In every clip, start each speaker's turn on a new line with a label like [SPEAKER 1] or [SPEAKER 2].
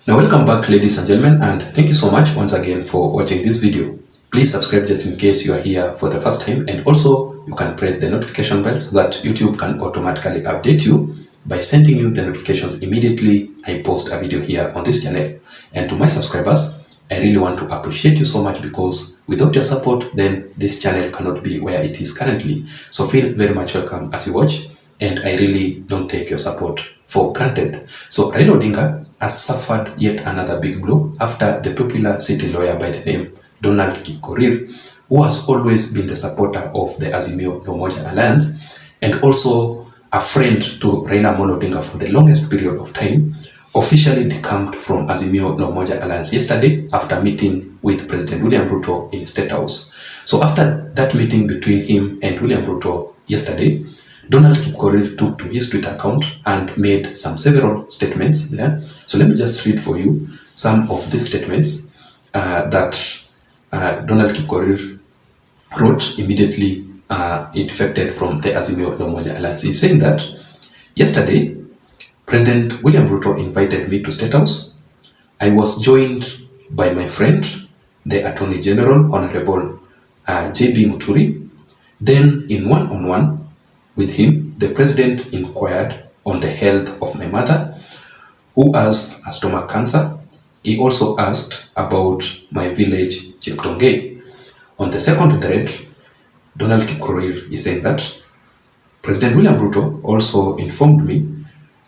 [SPEAKER 1] Now welcome back, ladies and gentlemen, and thank you so much once again for watching this video. Please subscribe just in case you are here for the first time, and also you can press the notification bell so that YouTube can automatically update you by sending you the notifications immediately I post a video here on this channel. And to my subscribers, I really want to appreciate you so much, because without your support, then this channel cannot be where it is currently. So feel very much welcome as you watch, and I really don't take your support for granted. So Raila Odinga has suffered yet another big blow after the popular city lawyer by the name Donald Kipkorir, who has always been the supporter of the Azimio alliance and also a friend to Raila Odinga for the longest period of time, officially decamped from Azimio alliance yesterday after meeting with President William Ruto in Statehouse. So after that meeting between him and William Ruto yesterday, Donald Kipkorir took to his Twitter account and made several statements there. So let me just read for you some of these statements that Donald Kipkorir wrote immediately he defected from the Azimio alliance. He's saying that yesterday, President William Ruto invited me to Statehouse. I was joined by my friend, the Attorney General, Honorable J.B. Muturi. Then in one-on-one with him, the president inquired on the health of my mother, who has a stomach cancer. He also asked about my village, Kipkorir. On the second thread, Donald Kipkorir is saying that President William Ruto also informed me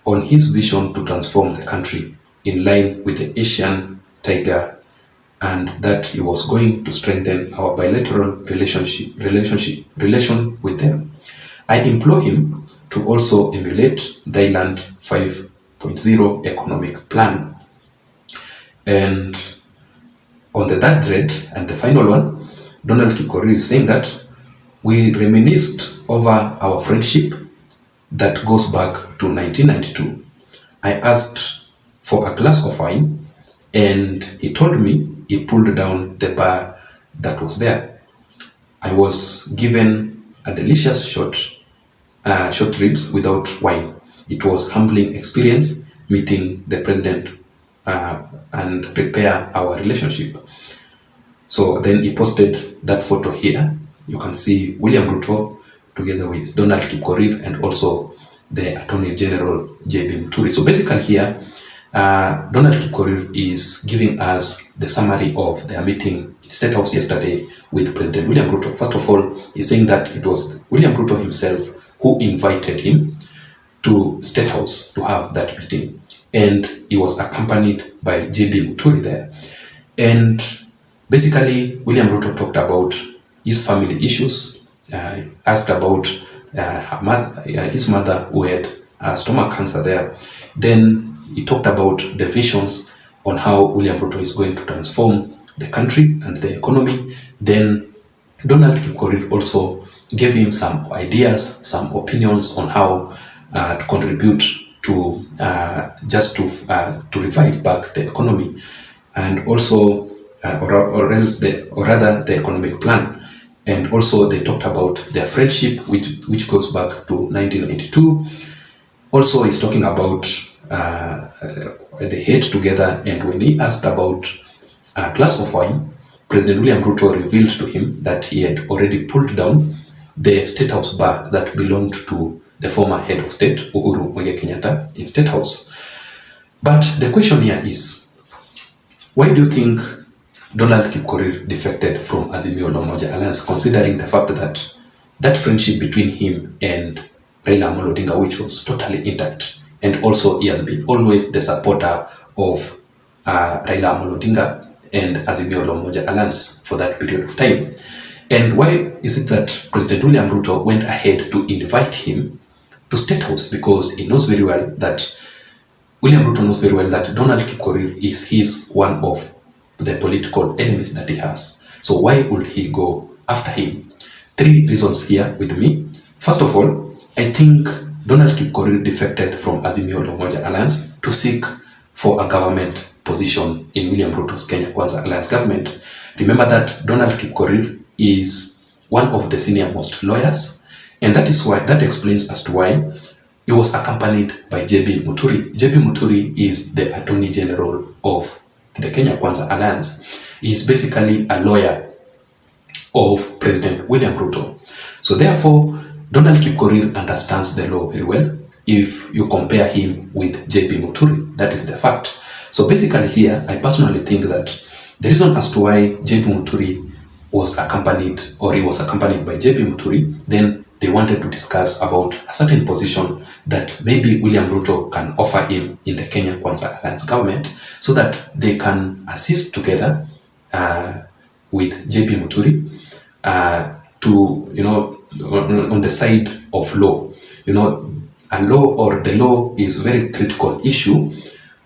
[SPEAKER 1] on his vision to transform the country in line with the Asian Tiger, and that he was going to strengthen our bilateral relation with them. I implore him to also emulate the Land 5.0 economic plan. And on the third thread, and the final one, Donald Kipkorir is saying that we reminisced over our friendship that goes back to 1992. I asked for a glass of wine, and he told me he pulled down the bar that was there. I was given a delicious short ribs without wine. It was a humbling experience meeting the president and repair our relationship. So then he posted that photo here. You can see William Ruto together with Donald Kipkorir and also the Attorney General J.B. Muturi. So basically here, Donald Kipkorir is giving us the summary of their meeting in State House yesterday with President William Ruto. First of all, he's saying that it was William Ruto himself who invited him to State House to have that meeting, and he was accompanied by J.B. Muturi there. And basically, William Ruto talked about his family issues, asked about his mother who had stomach cancer there. Then he talked about the visions on how William Ruto is going to transform the country and the economy. Then Donald Kipkorir also gave him some ideas, some opinions on how to contribute to to revive back the economy, and also or rather the economic plan. And also they talked about their friendship, which goes back to 1992. Also, he's talking about the hate together, and when he asked about a glass of wine, President William Ruto revealed to him that he had already pulled down the State House bar that belonged to the former head of state, Uhuru Muigai Kenyatta, in State House. But the question here is, why do you think Donald Kipkorir defected from Azimio alliance, considering the fact that that friendship between him and Raila Odinga, which was totally intact, and also he has been always the supporter of Raila Odinga and Azimio alliance for that period of time? And why is it that President William Ruto went ahead to invite him to State House? Because he knows very well that William Ruto knows very well that Donald Kipkorir is one of the political enemies that he has. So why would he go after him? Three reasons here with me. First of all, I think Donald Kipkorir defected from Azimio alliance to seek for a government position in William Ruto's Kenya Kwanza alliance government. Remember that Donald Kipkorir is one of the senior most lawyers, and that explains as to why he was accompanied by JB Muturi. JB Muturi is the Attorney General of the Kenya Kwanza Alliance. He is basically a lawyer of President William Ruto. So therefore, Donald Kipkorir understands the law very well. If you compare him with JB Muturi, that is the fact. So basically here, I personally think that the reason as to why JB Muturi was accompanied, or he was accompanied by JB Muturi, then they wanted to discuss about a certain position that maybe William Ruto can offer him in the Kenya Kwanza Alliance government, so that they can assist together with JB Muturi to, on the side of law. A law, or the law, is a very critical issue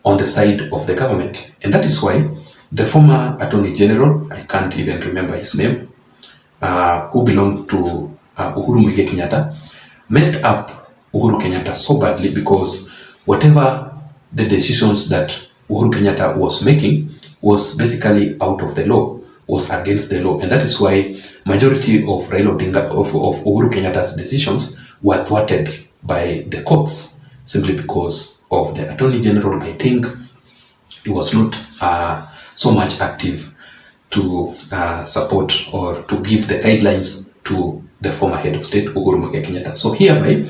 [SPEAKER 1] on the side of the government. And that is why the former Attorney General, I can't even remember his name, who belonged to Uhuru Muigai Kenyatta, messed up Uhuru Kenyatta so badly, because whatever the decisions that Uhuru Kenyatta was making was basically out of the law, was against the law. And that is why majority of Raila Odinga, of Uhuru Kenyatta's decisions were thwarted by the courts, simply because of the Attorney General. I think he was not so much active to support or to give the guidelines to the former head of state, Uhuru Muigai Kenyatta. So hereby,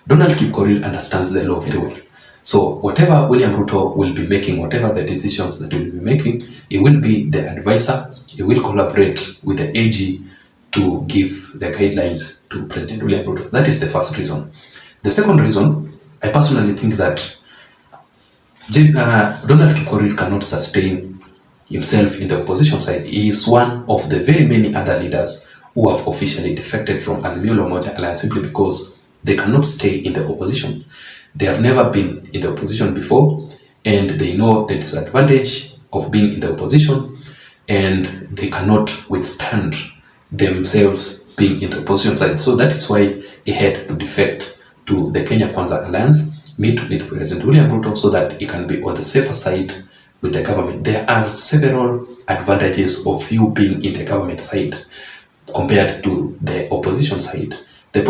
[SPEAKER 1] Donald Kipkorir understands the law very well. So whatever William Ruto will be making, whatever the decisions that he will be making, he will be the advisor. He will collaborate with the AG to give the guidelines to President William Ruto. That is the first reason. The second reason, I personally think that Donald Kipkorir cannot sustain himself in the opposition side. He is one of the very many other leaders who have officially defected from Azimio Alliance, simply because they cannot stay in the opposition. They have never been in the opposition before, and they know the disadvantage of being in the opposition, and they cannot withstand themselves being in the opposition side. So that is why he had to defect to the Kenya Kwanza Alliance, meet with President William Ruto, so that he can be on the safer side with the government. There are several advantages of you being in the government side compared to the opposition side. The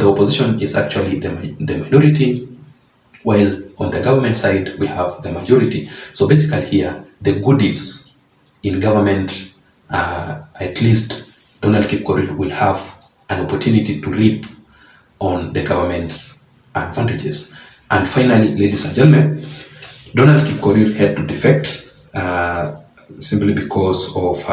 [SPEAKER 1] opposition is actually the minority, while on the government side we have the majority. So basically here, the goodies in government, at least Donald Kipkorir will have an opportunity to reap on the government's advantages. And finally, ladies and gentlemen, Donald Kipkorir had to defect simply because of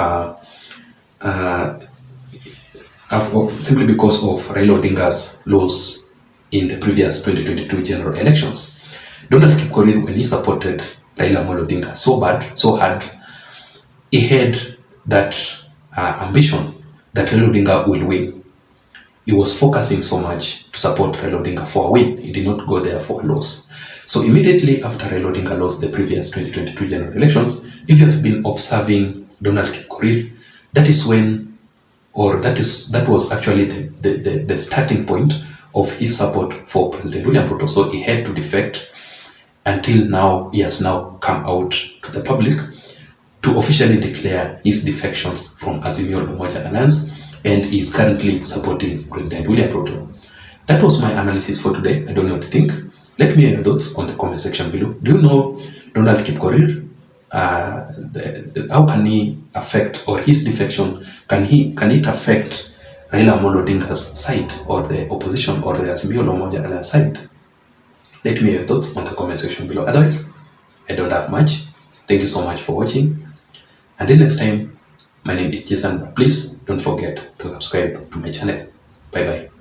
[SPEAKER 1] Raila Odinga's loss in the previous 2022 general elections. Donald Kipkorir, when he supported Raila Odinga so hard, he had that ambition that Raila Odinga will win. He was focusing so much to support Raila Odinga for a win. He did not go there for a loss. So immediately after Raila Odinga lost the previous 2022 general elections, if you have been observing Donald Kipkorir, that is when, or that was actually the starting point of his support for President William Ruto. So he had to defect. Until now, he has now come out to the public to officially declare his defections from Azimio Alliance, and he is currently supporting President William Ruto. That was my analysis for today. I don't know what to think. Let me know your thoughts on the comment section below. Do you know Donald Kipkorir? How can he affect, or his defection, can it affect Raila Odinga's side, or the opposition, or the Azimio Alliance side? Let me know your thoughts on the comment section below. Otherwise, I don't have much. Thank you so much for watching. Until next time, my name is Json. Please don't forget to subscribe to my channel. Bye bye.